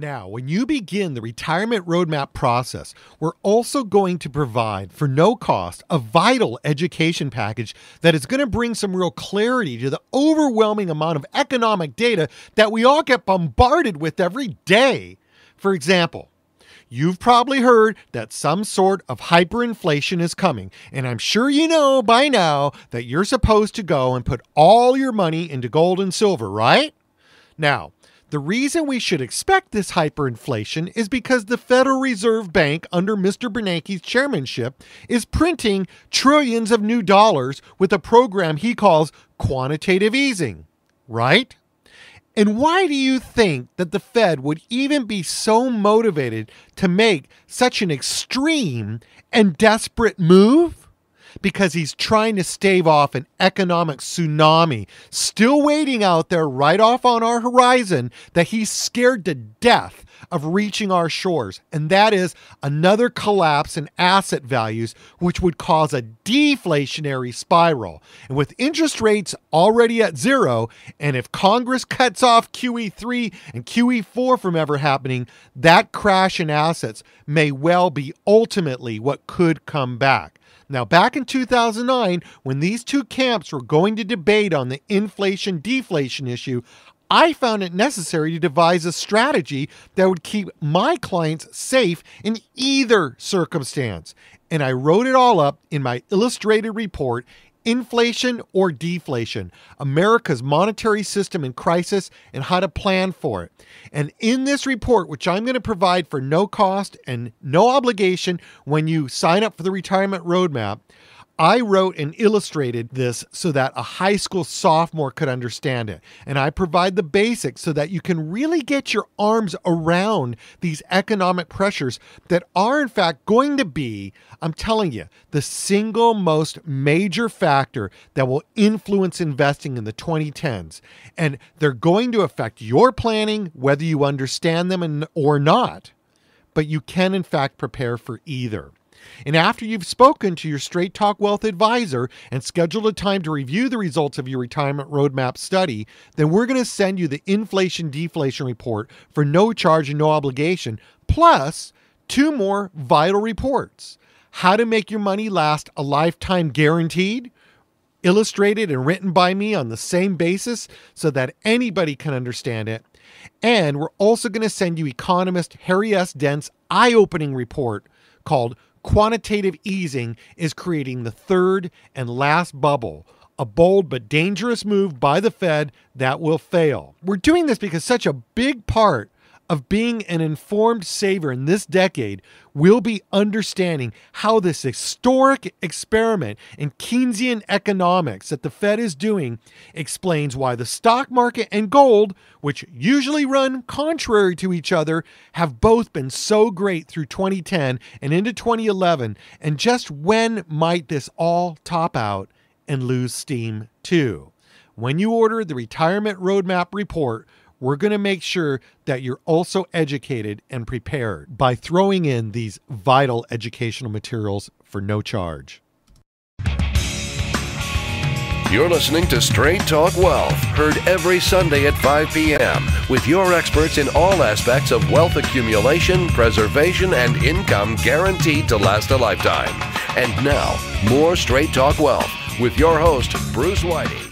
Now, when you begin the retirement roadmap process, we're also going to provide, for no cost, a vital education package that is going to bring some real clarity to the overwhelming amount of economic data that we all get bombarded with every day. For example, you've probably heard that some sort of hyperinflation is coming, and I'm sure you know by now that you're supposed to go and put all your money into gold and silver, right? Now, the reason we should expect this hyperinflation is because the Federal Reserve Bank, under Mr. Bernanke's chairmanship, is printing trillions of new dollars with a program he calls quantitative easing, right? And why do you think that the Fed would even be so motivated to make such an extreme and desperate move? Because he's trying to stave off an economic tsunami still waiting out there right off on our horizon that he's scared to death of reaching our shores. And that is another collapse in asset values, which would cause a deflationary spiral. And with interest rates already at zero, and if Congress cuts off QE3 and QE4 from ever happening, that crash in assets may well be ultimately what could come back. Now, back in 2009, when these two camps were going to debate on the inflation-deflation issue, I found it necessary to devise a strategy that would keep my clients safe in either circumstance. And I wrote it all up in my illustrated report, Inflation or Deflation, America's Monetary System in Crisis and How to Plan for It. And in this report, which I'm going to provide for no cost and no obligation when you sign up for the retirement roadmap, I wrote and illustrated this so that a high school sophomore could understand it. And I provide the basics so that you can really get your arms around these economic pressures that are in fact going to be, I'm telling you, the single most major factor that will influence investing in the 2010s. And they're going to affect your planning, whether you understand them or not. But you can in fact prepare for either. And after you've spoken to your Straight Talk Wealth advisor and scheduled a time to review the results of your retirement roadmap study, then we're going to send you the inflation deflation report for no charge and no obligation, plus 2 more vital reports. How to make your money last a lifetime guaranteed, illustrated and written by me on the same basis so that anybody can understand it. And we're also going to send you economist Harry S. Dent's eye-opening report called Quantitative Easing is Creating the Third and Last Bubble, a bold but dangerous move by the Fed that will fail. We're doing this because such a big part of being an informed saver in this decade will be understanding how this historic experiment in Keynesian economics that the Fed is doing explains why the stock market and gold, which usually run contrary to each other, have both been so great through 2010 and into 2011, and just when might this all top out and lose steam too. When you order the Retirement Roadmap Report, we're going to make sure that you're also educated and prepared by throwing in these vital educational materials for no charge. You're listening to Straight Talk Wealth, heard every Sunday at 5 p.m. with your experts in all aspects of wealth accumulation, preservation, and income guaranteed to last a lifetime. And now, more Straight Talk Wealth with your host, Bruce Whitey.